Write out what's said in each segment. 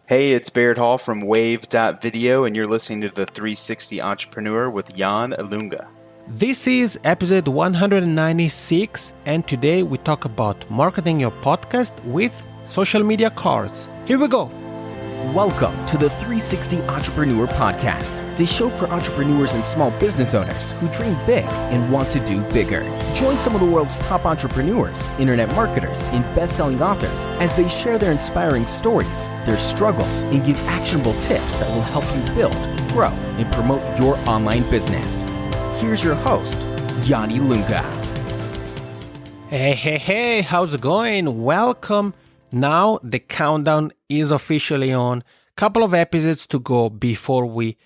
Hey, it's Baird Hall from Wave.video, and you're listening to the 360 Entrepreneur with Jan Ilunga. This is episode 196, and today we talk about marketing your podcast with social media cards. Here we go. Welcome to the 360 Entrepreneur Podcast, the show for entrepreneurs and small business owners who dream big and want to do bigger. Join some of the world's top entrepreneurs, internet marketers, and best-selling authors as they share their inspiring stories, their struggles, and give actionable tips that will help you build, grow, and promote your online business. Here's your host, Yanni Lunga. Hey, how's it going? Welcome. Now the countdown is officially on. Couple of episodes to go before we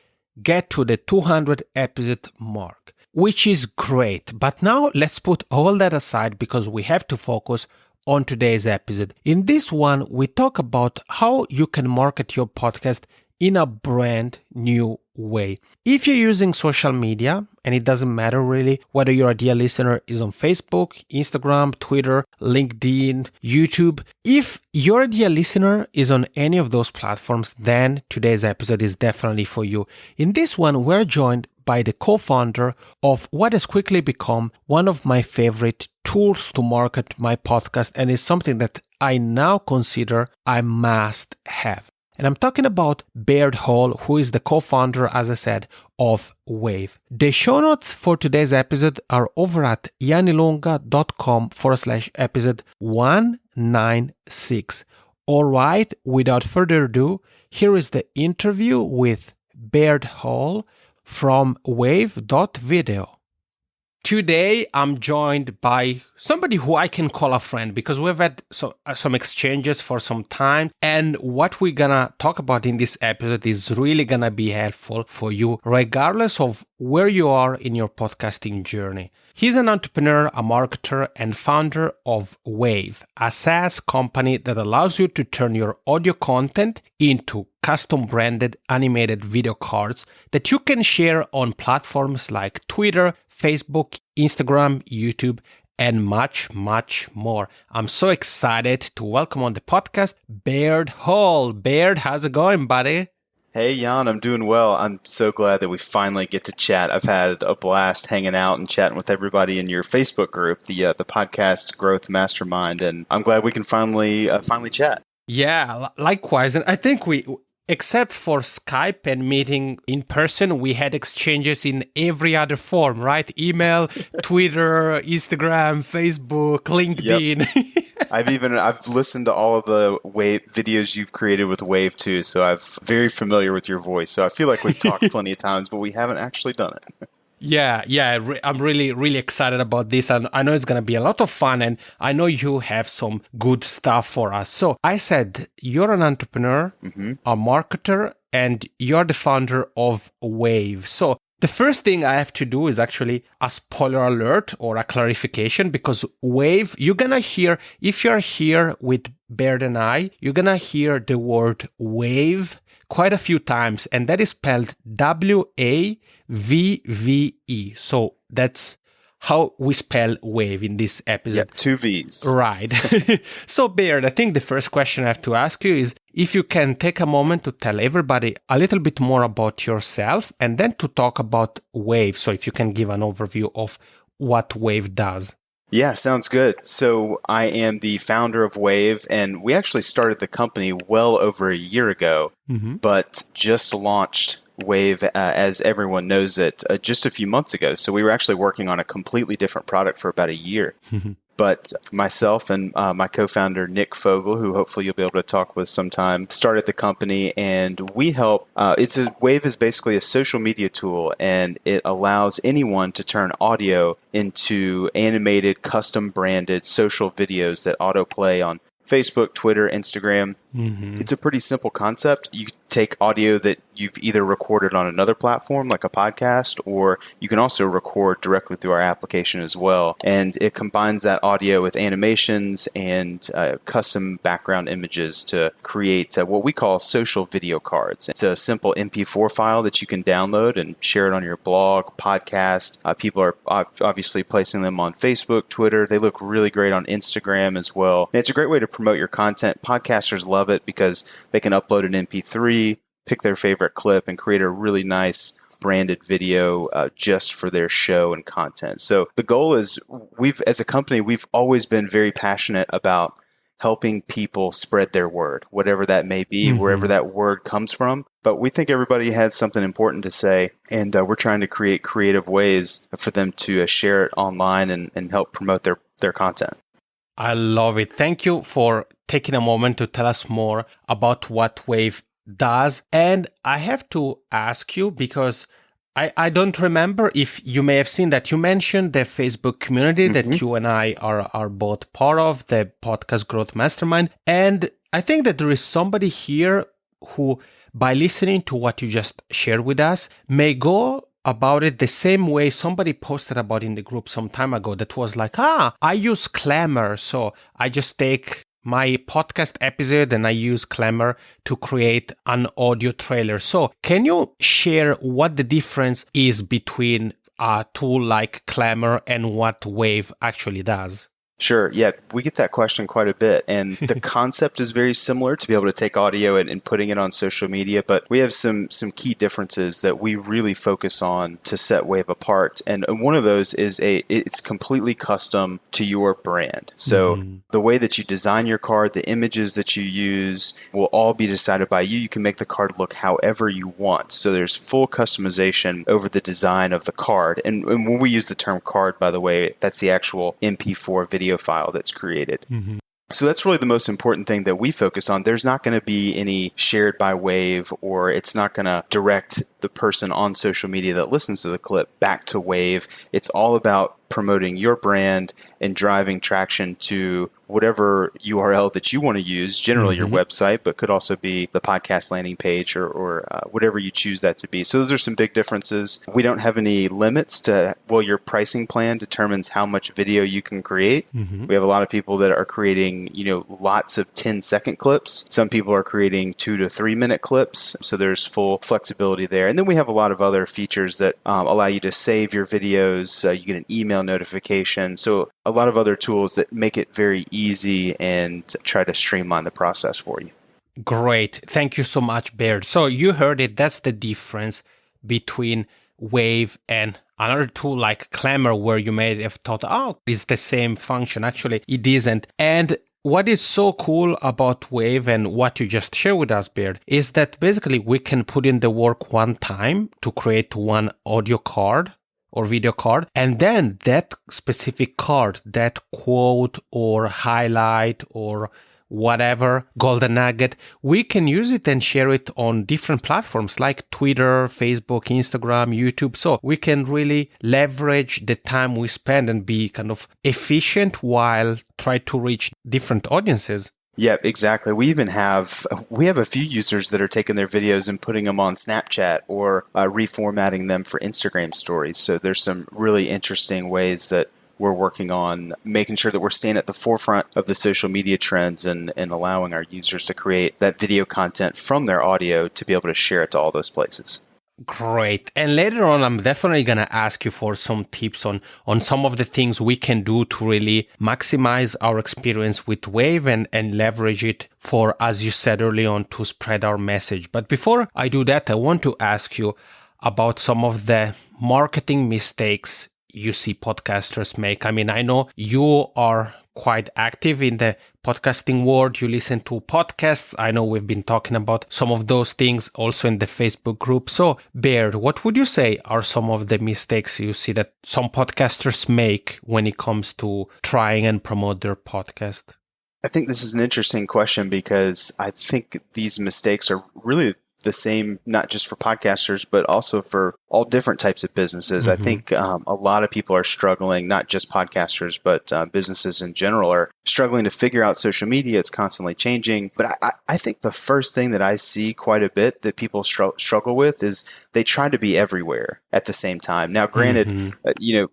get to the 200 episode mark, which is great. But now let's put all that aside because we have to focus on today's episode. In this one, we talk about how you can market your podcast in a brand new way. If you're using social media, and it doesn't matter really whether your ideal listener is on Facebook, Instagram, Twitter, LinkedIn, YouTube. If your ideal listener is on any of those platforms, then today's episode is definitely for you. In this one, we're joined by the co-founder of what has quickly become one of my favorite tools to market my podcast, and is something that I now consider I must have. And I'm talking about Baird Hall, who is the co-founder, as I said, of Wave. The show notes for today's episode are over at yanilunga.com/episode 196. All right, without further ado, here is the interview with Baird Hall from Wave.video. Today, I'm joined by somebody who I can call a friend because we've had some exchanges for some time. And what we're gonna talk about in this episode is really gonna be helpful for you, regardless of where you are in your podcasting journey. He's an entrepreneur, a marketer, and founder of Wave, a SaaS company that allows you to turn your audio content into custom branded animated video cards that you can share on platforms like Twitter, Facebook, Instagram, YouTube, and much, much more. I'm so excited to welcome on the podcast Baird Hall. Baird, how's it going, buddy? Hey, Jan, I'm doing well. I'm so glad that we finally get to chat. I've had a blast hanging out and chatting with everybody in your Facebook group, the Podcast Growth Mastermind, and I'm glad we can finally chat. Yeah, likewise. And I think except for Skype and meeting in person, we had exchanges in every other form, right? Email, Twitter, Instagram, Facebook, LinkedIn. Yep. I've listened to all of the Wave videos you've created with Wave too, so I'm very familiar with your voice. So I feel like we've talked plenty of times, but we haven't actually done it. Yeah, I'm really excited about this, and I know it's going to be a lot of fun, and I know you have some good stuff for us. So I said, you're an entrepreneur, a marketer, and you're the founder of Wave. So the first thing I have to do is actually a spoiler alert or a clarification, because Wave, you're going to hear, if you're here with Baird and I, you're going to hear the word Wave quite a few times, and that is spelled WAVVE. So that's how we spell Wave in this episode. Yep, 2 V's. Right. So, Baird, I think the first question I have to ask you is if you can take a moment to tell everybody a little bit more about yourself and then to talk about Wave. So if you can give an overview of what Wave does. Yeah, sounds good. So I am the founder of Wave, and we actually started the company well over a year ago, but just launched Wave, as everyone knows it, just a few months ago. So we were actually working on a completely different product for about a year. But myself and my co-founder, Nick Fogel, who hopefully you'll be able to talk with sometime, started the company, and we help. Wave is basically a social media tool, and it allows anyone to turn audio into animated, custom branded social videos that autoplay on Facebook, Twitter, Instagram. It's a pretty simple concept. You take audio that you've either recorded on another platform like a podcast, or you can also record directly through our application as well. And it combines that audio with animations and custom background images to create what we call social video cards. It's a simple MP4 file that you can download and share it on your blog, podcast. People are obviously placing them on Facebook, Twitter. They look really great on Instagram as well. And it's a great way to promote your content. Podcasters love it because they can upload an MP3, pick their favorite clip, and create a really nice branded video just for their show and content. So the goal is, as a company, we've always been very passionate about helping people spread their word, whatever that may be, wherever that word comes from. But we think everybody has something important to say, and we're trying to create creative ways for them to share it online and help promote their content. I love it. Thank you for taking a moment to tell us more about what Wave does. And I have to ask you, because I don't remember if you may have seen that you mentioned the Facebook community that you and I are both part of, the Podcast Growth Mastermind. And I think that there is somebody here who, by listening to what you just shared with us, may go about it the same way somebody posted about in the group some time ago that was like, I use Clamor. So I just take my podcast episode and I use Clamor to create an audio trailer. So can you share what the difference is between a tool like Clamor and what Wave actually does? Sure. Yeah, we get that question quite a bit. And the concept is very similar, to be able to take audio and putting it on social media. But we have some key differences that we really focus on to set Wave apart. And one of those is it's completely custom to your brand. So the way that you design your card, the images that you use will all be decided by you. You can make the card look however you want. So there's full customization over the design of the card. And when we use the term card, by the way, that's the actual MP4 video file that's created. So that's really the most important thing that we focus on. There's not going to be any shared by Wave, or it's not going to direct the person on social media that listens to the clip back to Wave. It's all about promoting your brand and driving traction to whatever URL that you want to use, generally your website, but could also be the podcast landing page or whatever you choose that to be. So those are some big differences. We don't have any limits to, your pricing plan determines how much video you can create. We have a lot of people that are creating, lots of 10-second clips. Some people are creating 2 to 3 minute clips. So there's full flexibility there. And then we have a lot of other features that allow you to save your videos. You get an email notification. So a lot of other tools that make it very easy and try to streamline the process for you. Great. Thank you so much, Baird. So you heard it. That's the difference between Wave and another tool like Clamor, where you may have thought, it's the same function. Actually, it isn't. And what is so cool about Wave and what you just shared with us, Baird, is that basically we can put in the work one time to create one audio card or video card. And then that specific card, that quote or highlight or whatever, golden nugget, we can use it and share it on different platforms like Twitter, Facebook, Instagram, YouTube. So we can really leverage the time we spend and be kind of efficient while try to reach different audiences. Yeah, exactly. We have a few users that are taking their videos and putting them on Snapchat or reformatting them for Instagram stories. So there's some really interesting ways that we're working on making sure that we're staying at the forefront of the social media trends and allowing our users to create that video content from their audio to be able to share it to all those places. Great. And later on, I'm definitely going to ask you for some tips on some of the things we can do to really maximize our experience with Wave and leverage it for, as you said early on, to spread our message. But before I do that, I want to ask you about some of the marketing mistakes you see podcasters make. I mean, I know you are quite active in the podcasting world. You listen to podcasts. I know we've been talking about some of those things also in the Facebook group. So, Baird, what would you say are some of the mistakes you see that some podcasters make when it comes to trying and promote their podcast? I think this is an interesting question because I think these mistakes are really the same, not just for podcasters, but also for all different types of businesses. I think a lot of people are struggling, not just podcasters, but businesses in general are struggling to figure out social media. It's constantly changing. But I think the first thing that I see quite a bit that people struggle with is they try to be everywhere at the same time. Now, granted, you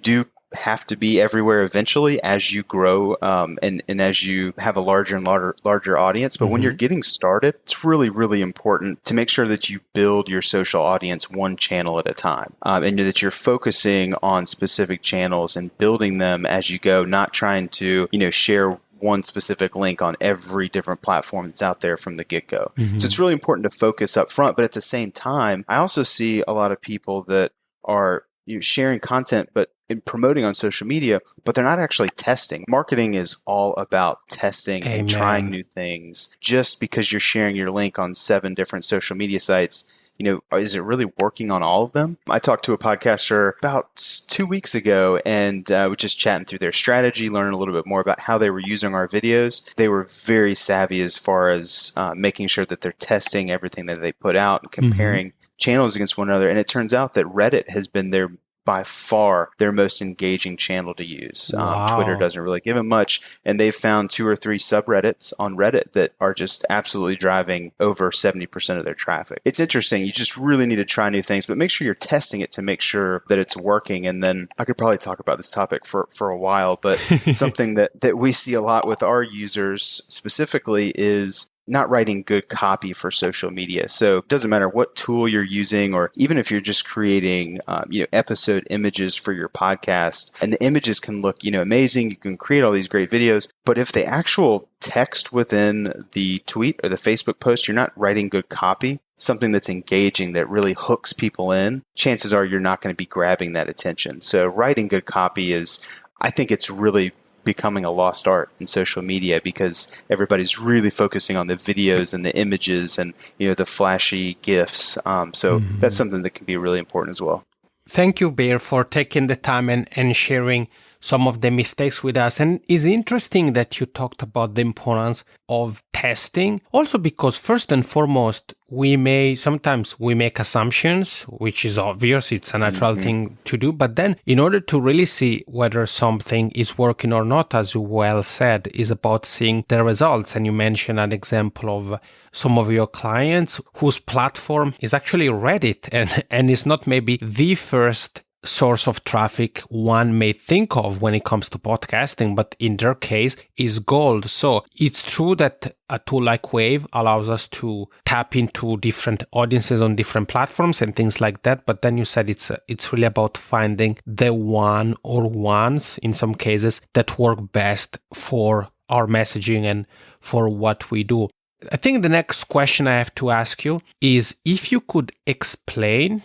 do have to be everywhere eventually as you grow and as you have a larger and larger audience. But when you're getting started, it's really, really important to make sure that you build your social audience one channel at a time and that you're focusing on specific channels and building them as you go, not trying to, share one specific link on every different platform that's out there from the get-go. So it's really important to focus up front. But at the same time, I also see a lot of people that are sharing content, but in promoting on social media, but they're not actually testing. Marketing is all about testing and trying new things. Just because you're sharing your link on 7 different social media sites, is it really working on all of them? I talked to a podcaster about 2 weeks ago, and we just chatting through their strategy, learning a little bit more about how they were using our videos. They were very savvy as far as making sure that they're testing everything that they put out and comparing channels against one another. And it turns out that Reddit has been by far their most engaging channel to use. Twitter doesn't really give them much, and they've found 2 or 3 subreddits on Reddit that are just absolutely driving over 70% of their traffic. It's interesting. You just really need to try new things, but make sure you're testing it to make sure that it's working. And then I could probably talk about this topic for a while, but something that we see a lot with our users specifically is not writing good copy for social media. So it doesn't matter what tool you're using, or even if you're just creating, episode images for your podcast, and the images can look, amazing. You can create all these great videos, but if the actual text within the tweet or the Facebook post, you're not writing good copy, something that's engaging, that really hooks people in, chances are you're not going to be grabbing that attention. So writing good copy I think it's really becoming a lost art in social media because everybody's really focusing on the videos and the images and the flashy GIFs. So that's something that can be really important as well. Thank you, Baird, for taking the time and sharing some of the mistakes with us. And it's interesting that you talked about the importance of testing. Also because first and foremost, sometimes we make assumptions, which is obvious. It's a natural thing to do. But then in order to really see whether something is working or not, as you well said, is about seeing the results. And you mentioned an example of some of your clients whose platform is actually Reddit and is not maybe the first source of traffic one may think of when it comes to podcasting, but in their case is gold. So it's true that a tool like Wave allows us to tap into different audiences on different platforms and things like that. But then you said it's really about finding the one or ones in some cases that work best for our messaging and for what we do. I think the next question I have to ask you is if you could explain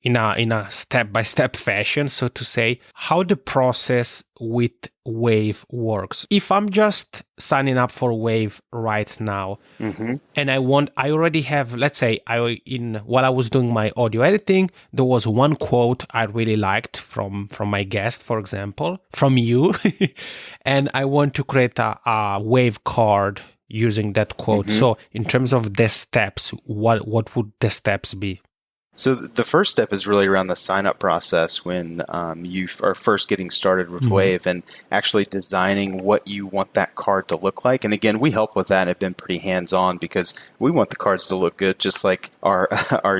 in a step-by-step fashion, so to say, how the process with Wave works. If I'm just signing up for Wave right now, and I already have, let's say, while I was doing my audio editing, there was one quote I really liked from my guest, for example, from you, and I want to create a Wave card using that quote. So in terms of the steps, what would the steps be? So the first step is really around the sign-up process when you are first getting started with Wave and actually designing what you want that card to look like. And again, we help with that and have been pretty hands-on because we want the cards to look good, just like our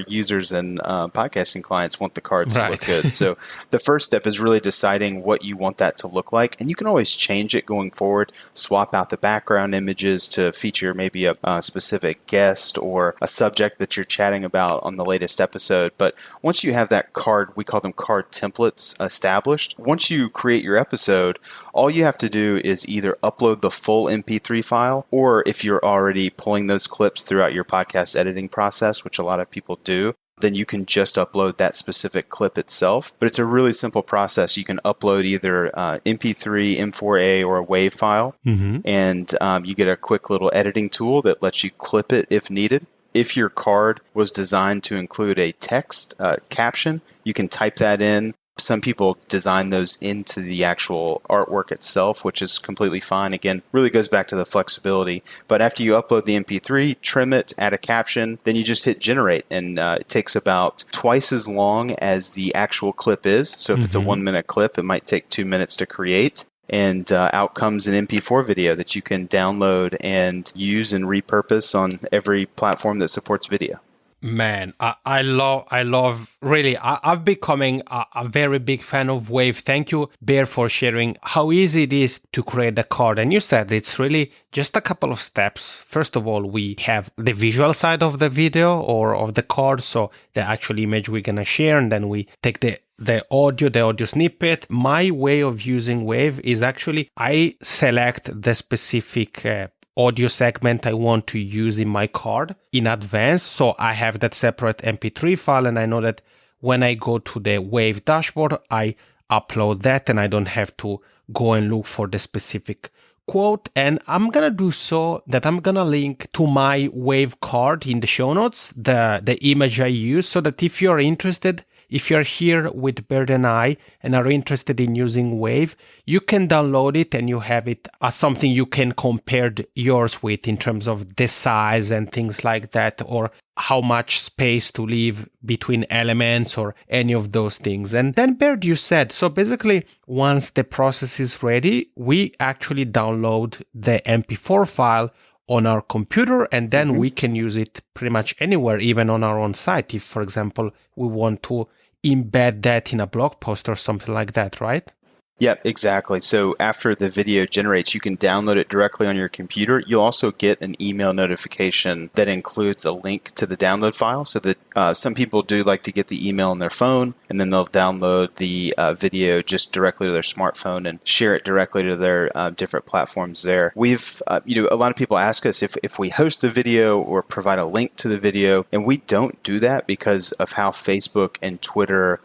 users and podcasting clients want the cards to look good. So the first step is really deciding what you want that to look like. And you can always change it going forward, swap out the background images to feature maybe a specific guest or a subject that you're chatting about on the latest episode. But once you have that card, we call them card templates established. Once you create your episode, all you have to do is either upload the full MP3 file, or if you're already pulling those clips throughout your podcast editing process, which a lot of people do, then you can just upload that specific clip itself. But it's a really simple process. You can upload either MP3, M4A, or a WAV file, and you get a quick little editing tool that lets you clip it if needed. If your card was designed to include a text caption, you can type that in Some people design those into the actual artwork itself, which is completely fine. Again, really goes back to the flexibility. But after you upload the MP3, trim it, add a caption, then you just hit generate. And it takes about twice as long as the actual clip is. So if it's a 1 minute clip, it might take 2 minutes to create. And out comes an MP4 video that you can download and use and repurpose on every platform that supports video. Man, I love, really, I've becoming a very big fan of Wave. Thank you, Baird, for sharing how easy it is to create a card. And you said it's really just a couple of steps. First of all, we have the visual side of the video or of the card, so the actual image we're going to share, and then we take the audio snippet. My way of using Wave is actually I select the specific audio segment I want to use in my card in advance. So I have that separate MP3 file, and I know that when I go to the Wave dashboard, I upload that and I don't have to go and look for the specific quote. And I'm going to do so that I'm going to link to my Wave card in the show notes, the image I use, so that if you're interested, if you're here with Baird and I and are interested in using Wave, you can download it and you have it as something you can compare yours with in terms of the size and things like that, or how much space to leave between elements or any of those things. And then Baird, you said, so basically once the process is ready, we actually download the MP4 file on our computer, and then we can use it pretty much anywhere, even on our own site. If, for example, we want to embed that in a blog post or something like that, right? Yeah, exactly. So after the video generates, you can download it directly on your computer. You'll also get an email notification that includes a link to the download file, so that some people do like to get the email on their phone, and then they'll download the video just directly to their smartphone and share it directly to their different platforms there. We've, a lot of people ask us if we host the video or provide a link to the video, and we don't do that because of how Facebook and Twitter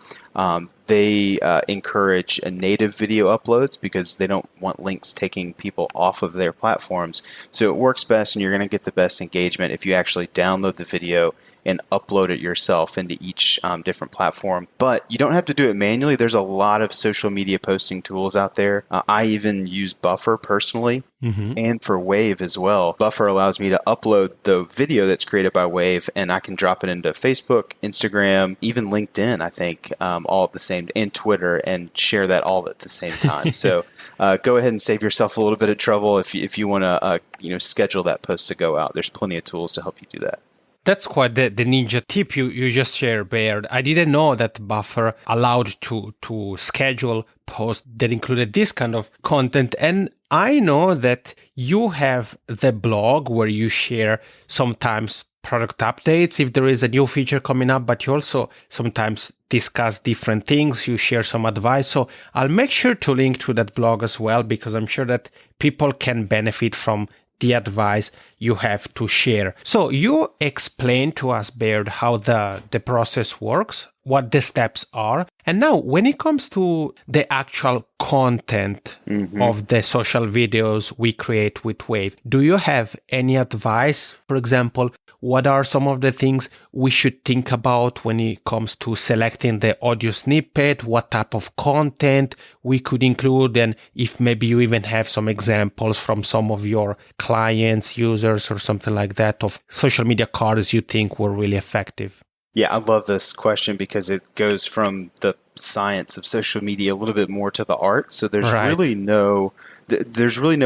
they encourage native video uploads because they don't want links taking people off of their platforms. So it works best and you're going to get the best engagement if you actually download the video and upload it yourself into each different platform. But you don't have to do it manually. There's a lot of social media posting tools out there. I even use Buffer personally, and for Wave as well. Buffer allows me to upload the video that's created by Wave, and I can drop it into Facebook, Instagram, even LinkedIn, I think, all at the same, and Twitter, and share that all at the same time. So go ahead and save yourself a little bit of trouble if you want to schedule that post to go out. There's plenty of tools to help you do that. That's quite the ninja tip you just shared, Baird. I didn't know that Buffer allowed to schedule posts that included this kind of content. And I know that you have the blog where you share sometimes product updates if there is a new feature coming up, but you also sometimes discuss different things. You share some advice. So I'll make sure to link to that blog as well, because I'm sure that people can benefit from the advice you have to share. So you explained to us, Baird, how the process works, what the steps are. And now when it comes to the actual content of the social videos we create with Wave, do you have any advice? For example, what are some of the things we should think about when it comes to selecting the audio snippet? What type of content we could include? And if maybe you even have some examples from some of your clients, users, or something like that of social media cards you think were really effective? Yeah, I love this question because it goes from the science of social media a little bit more to the art. So there's really no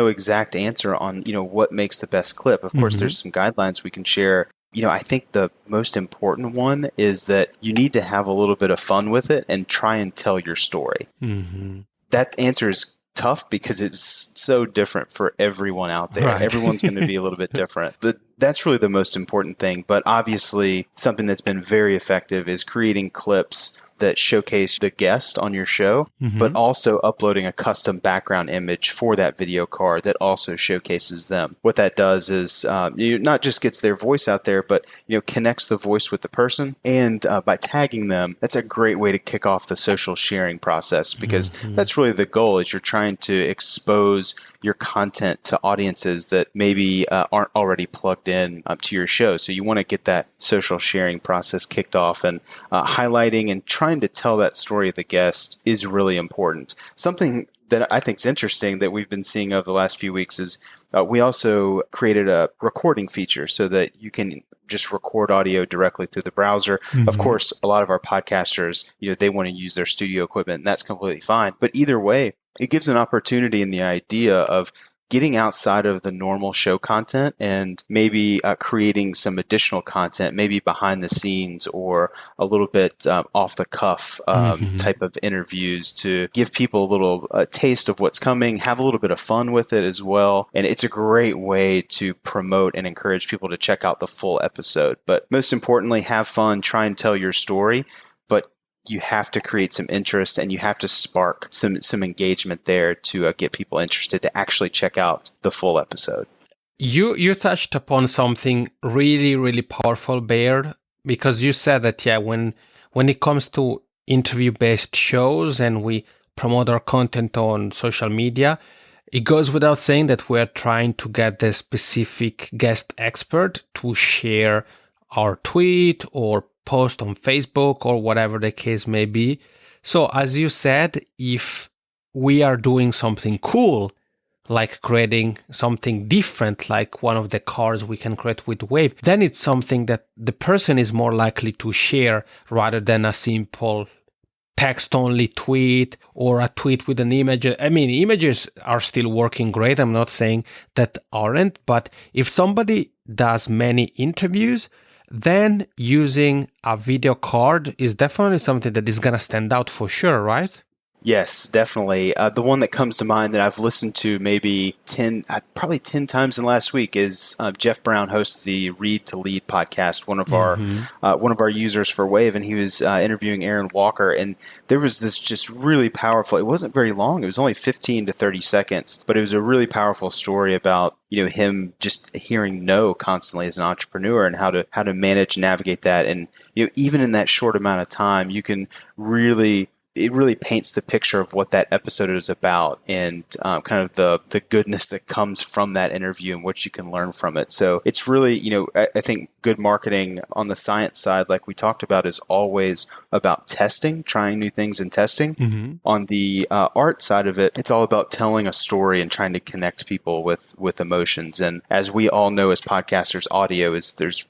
exact answer on, what makes the best clip. Of course, there's some guidelines we can share. I think the most important one is that you need to have a little bit of fun with it and try and tell your story. That answer is tough because it's so different for everyone out there. Everyone's going to be a little bit different. But that's really the most important thing. But obviously, something that's been very effective is creating clips that showcase the guest on your show, but also uploading a custom background image for that video card that also showcases them. What that does is not just gets their voice out there, but connects the voice with the person. And by tagging them, that's a great way to kick off the social sharing process, because that's really the goal. Is you're trying to expose your content to audiences that maybe aren't already plugged in to your show. So you want to get that social sharing process kicked off, and highlighting and trying to tell that story of the guest is really important. Something that I think is interesting that we've been seeing over the last few weeks is we also created a recording feature so that you can just record audio directly through the browser. Mm-hmm. Of course, a lot of our podcasters, they want to use their studio equipment, and that's completely fine. But either way, it gives an opportunity and the idea of getting outside of the normal show content and maybe creating some additional content, maybe behind the scenes or a little bit off the cuff type of interviews to give people a little taste of what's coming, have a little bit of fun with it as well. And it's a great way to promote and encourage people to check out the full episode. But most importantly, have fun, try and tell your story. But you have to create some interest and you have to spark some engagement there to get people interested to actually check out the full episode. You touched upon something really, really powerful, Baird, because you said that, when it comes to interview-based shows and we promote our content on social media, it goes without saying that we're trying to get the specific guest expert to share our tweet or post on Facebook or whatever the case may be. So as you said, if we are doing something cool, like creating something different, like one of the cards we can create with Wave, then it's something that the person is more likely to share rather than a simple text-only tweet or a tweet with an image. I mean, images are still working great. I'm not saying that aren't, but if somebody does many interviews, then using a video card is definitely something that is going to stand out for sure, right? Yes, definitely. The one that comes to mind that I've listened to maybe probably 10 times in the last week is Jeff Brown hosts the Read to Lead podcast, one of our users for Wave, and he was interviewing Aaron Walker, and there was this just really powerful, it wasn't very long, it was only 15 to 30 seconds, but it was a really powerful story about him just hearing no constantly as an entrepreneur and how to manage and navigate that. And even in that short amount of time, it really paints the picture of what that episode is about and kind of the goodness that comes from that interview and what you can learn from it. So it's really, I think good marketing on the science side, like we talked about, is always about testing, trying new things and testing. Mm-hmm. On the art side of it, it's all about telling a story and trying to connect people with emotions. And as we all know as podcasters, audio is there's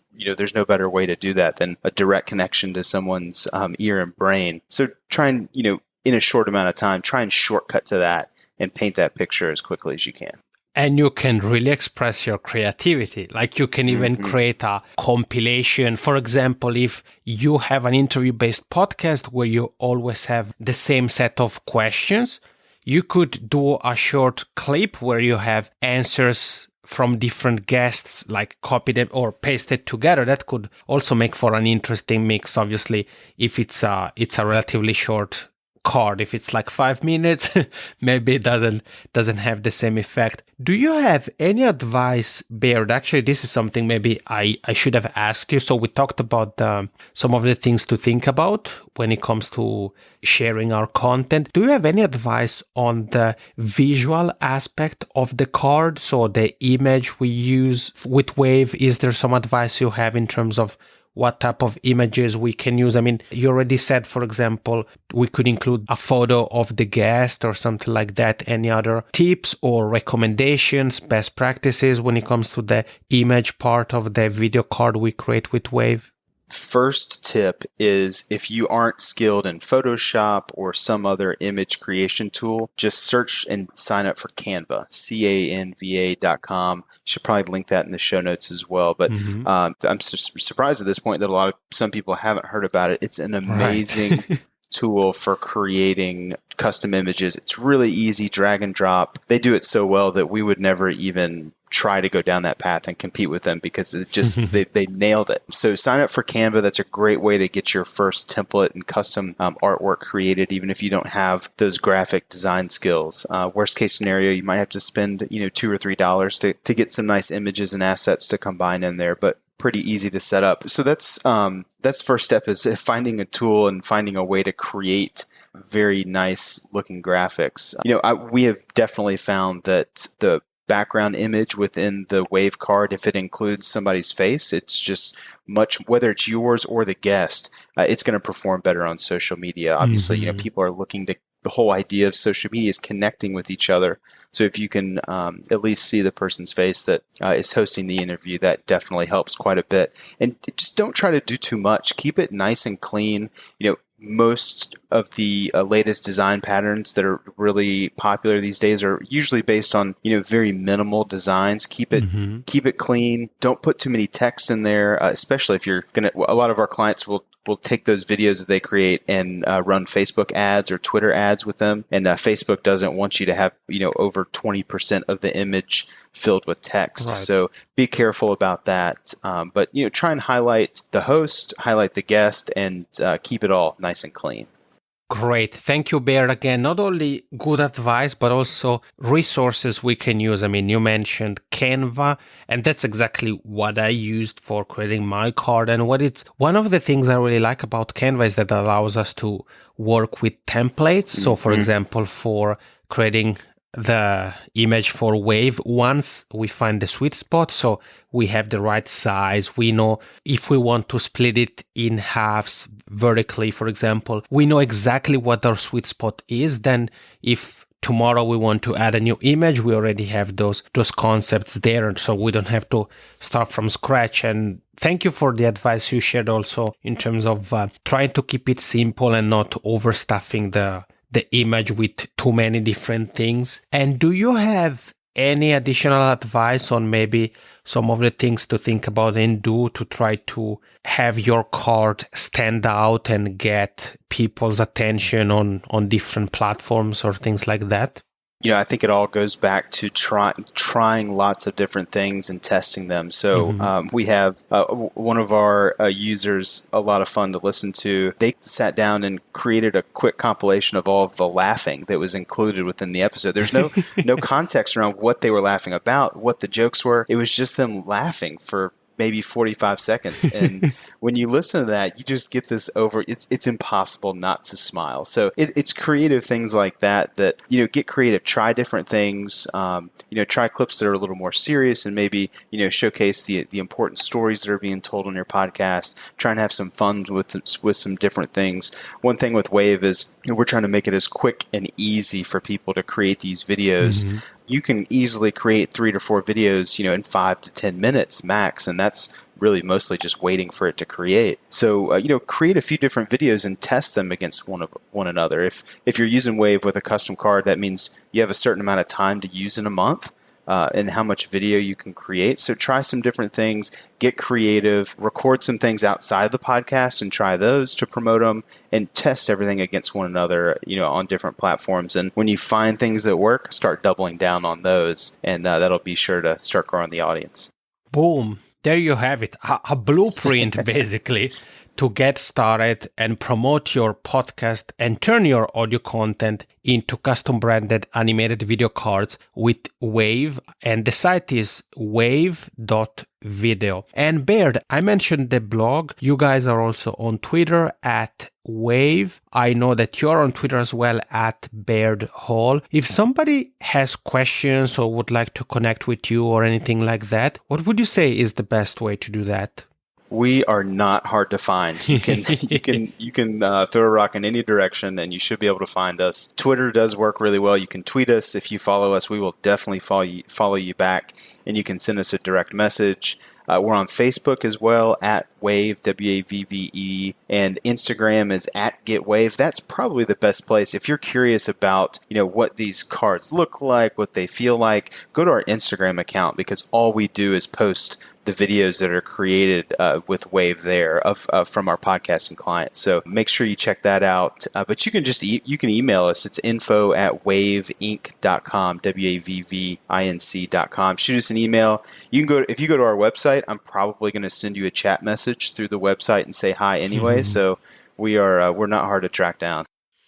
no better way to do that than a direct connection to someone's ear and brain. So try and, in a short amount of time, try and shortcut to that and paint that picture as quickly as you can. And you can really express your creativity. Like you can even create a compilation. For example, if you have an interview-based podcast where you always have the same set of questions, you could do a short clip where you have answers from different guests, like copy them or paste it together. That could also make for an interesting mix. Obviously, if it's a relatively short card, if it's like 5 minutes, maybe it doesn't have the same effect. Do you have any advice, Baird? Actually, this is something maybe I should have asked you. So we talked about some of the things to think about when it comes to sharing our content. Do you have any advice on the visual aspect of the card? So the image we use with Wave, is there some advice you have in terms of what type of images we can use? I mean, you already said, for example, we could include a photo of the guest or something like that. Any other tips or recommendations, best practices when it comes to the image part of the video card we create with Wave? First tip is, if you aren't skilled in Photoshop or some other image creation tool, just search and sign up for Canva, canva.com. You should probably link that in the show notes as well. But I'm surprised at this point that some people haven't heard about it. It's an amazing tool for creating custom images. It's really easy, drag and drop. They do it so well that we would never even try to go down that path and compete with them because it just they nailed it. So sign up for Canva. That's a great way to get your first template and custom artwork created, even if you don't have those graphic design skills. Worst case scenario, you might have to spend $2 or $3 to get some nice images and assets to combine in there, but pretty easy to set up. So that's first step, is finding a tool and finding a way to create very nice looking graphics. We have definitely found that the background image within the Wave card, if it includes somebody's face, it's just whether it's yours or the guest, it's going to perform better on social media. Obviously, people are looking to, the whole idea of social media is connecting with each other. So if you can at least see the person's face that is hosting the interview, that definitely helps quite a bit. And just don't try to do too much. Keep it nice and clean. Most of the latest design patterns that are really popular these days are usually based on very minimal designs. Keep it clean. Don't put too many text in there, especially if you're gonna. A lot of our clients will take those videos that they create and run Facebook ads or Twitter ads with them. And Facebook doesn't want you to have over 20% of the image filled with text. Right. So be careful about that. But try and highlight the host, highlight the guest, and keep it all nice and clean. Great. Thank you, Baird. Again, not only good advice, but also resources we can use. I mean, you mentioned Canva, and that's exactly what I used for creating my card. And one of the things I really like about Canva is that it allows us to work with templates. So, for example, for creating the image for Wave, once we find the sweet spot, so we have the right size, we know if we want to split it in halves vertically, for example, we know exactly what our sweet spot is. Then if tomorrow we want to add a new image, we already have those concepts there, so we don't have to start from scratch. And thank you for the advice you shared also in terms of trying to keep it simple and not overstuffing the image with too many different things. And do you have any additional advice on maybe some of the things to think about and do to try to have your card stand out and get people's attention on different platforms or things like that? I think it all goes back to trying lots of different things and testing them. So we have one of our users, a lot of fun to listen to. They sat down and created a quick compilation of all of the laughing that was included within the episode. There's no context around what they were laughing about, what the jokes were. It was just them laughing for maybe 45 seconds. And when you listen to that, you just get this it's impossible not to smile. So it's creative things like that, get creative, try different things, try clips that are a little more serious and maybe, showcase the important stories that are being told on your podcast. Try and have some fun with some different things. One thing with Wave is we're trying to make it as quick and easy for people to create these videos. You can easily create 3 to 4 videos, in 5 to 10 minutes max, and that's really mostly just waiting for it to create. So, create a few different videos and test them against one another. If you're using Wave with a custom card, that means you have a certain amount of time to use in a month. And how much video you can create. So try some different things, get creative, record some things outside the podcast and try those to promote them and test everything against one another, on different platforms. And when you find things that work, start doubling down on those. And that'll be sure to start growing the audience. Boom. There you have it. A blueprint, basically, to get started and promote your podcast and turn your audio content into custom branded animated video cards with Wave. And the site is wave.video. And Baird, I mentioned the blog. You guys are also on Twitter at Wave. I know that you're on Twitter as well at Baird Hall. If somebody has questions or would like to connect with you or anything like that, what would you say is the best way to do that? We are not hard to find. You can throw a rock in any direction and you should be able to find us. Twitter does work really well. You can tweet us. If you follow us, we will definitely follow you back, and you can send us a direct message. We're on Facebook as well at Wave, WAVVE, and Instagram is at GetWave. That's probably the best place. If you're curious about, what these cards look like, what they feel like, go to our Instagram account, because all we do is post the videos that are created with Wave there from our podcasting clients. So make sure you check that out. But you can just you can email us. It's info@waveinc.com, WAVVINC.com. Shoot us an email. If you go to our website, I'm probably going to send you a chat message through the website and say hi anyway. So we're not hard to track down.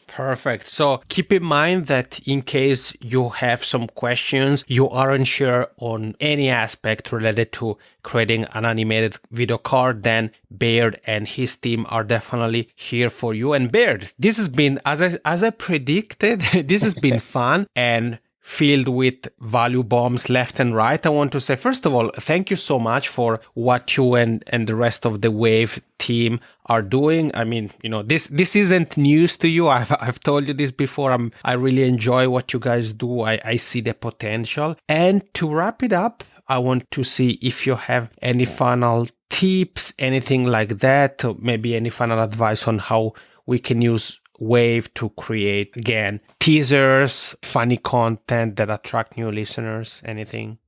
Perfect. So keep in mind that in case you have some questions, you aren't sure on any aspect related to creating an animated video card, then Baird and his team are definitely here for you. And Baird, this has been, as I predicted, this has been fun. And filled with value bombs left and right. I want to say, first of all, thank you so much for what you and the rest of the Wave team are doing. I mean, this isn't news to you. I've told you this before. I really enjoy what you guys do. I see the potential. And to wrap it up, I want to see if you have any final tips, anything like that, or maybe any final advice on how we can use Wave to create, again, teasers, funny content that attract new listeners, anything?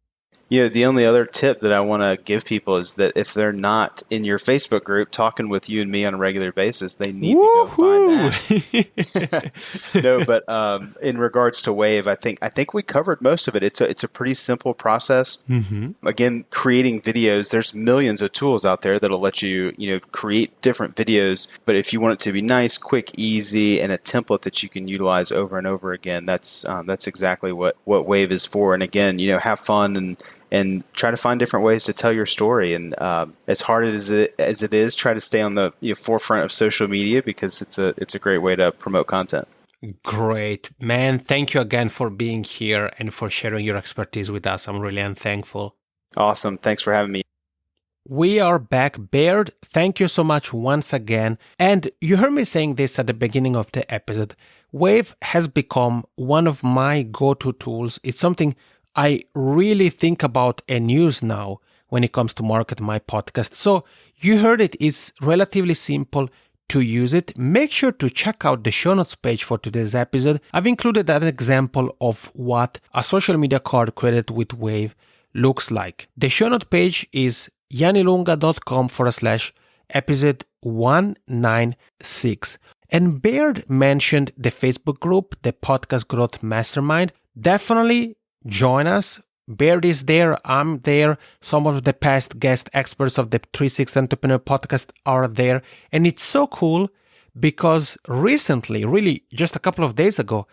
The only other tip that I want to give people is that if they're not in your Facebook group talking with you and me on a regular basis, they need to go find that. No, but in regards to Wave, I think we covered most of it. It's a pretty simple process. Mm-hmm. Again, creating videos, there's millions of tools out there that'll let you, create different videos. But if you want it to be nice, quick, easy, and a template that you can utilize over and over again, that's exactly what Wave is for. And again, have fun and try to find different ways to tell your story. And as hard as it is, try to stay on the forefront of social media, because it's a great way to promote content. Great. Man, thank you again for being here and for sharing your expertise with us. I'm really thankful. Awesome. Thanks for having me. We are back. Baird, thank you so much once again. And you heard me saying this at the beginning of the episode. Wave has become one of my go-to tools. It's something I really think about and use now when it comes to market my podcast. So you heard it. It's relatively simple to use it. Make sure to check out the show notes page for today's episode. I've included that example of what a social media card created with Wave looks like. The show note page is yanilunga.com/episode 196. And Baird mentioned the Facebook group, the Podcast Growth Mastermind. Definitely join us. Baird is there. I'm there. Some of the past guest experts of the 360 Entrepreneur podcast are there. And it's so cool because recently, really just a couple of days ago,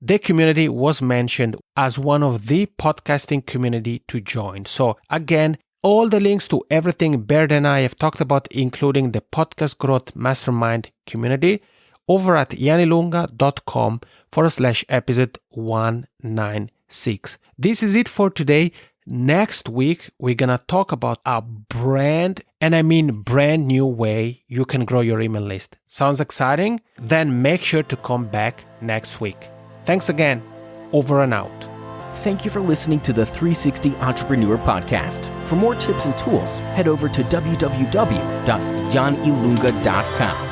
the community was mentioned as one of the podcasting community to join. So again, all the links to everything Baird and I have talked about, including the Podcast Growth Mastermind community, over at yanilunga.com/episode 196. This is it for today. Next week, we're going to talk about a brand new way you can grow your email list. Sounds exciting? Then make sure to come back next week. Thanks again. Over and out. Thank you for listening to the 360 Entrepreneur Podcast. For more tips and tools, head over to www.yanilunga.com.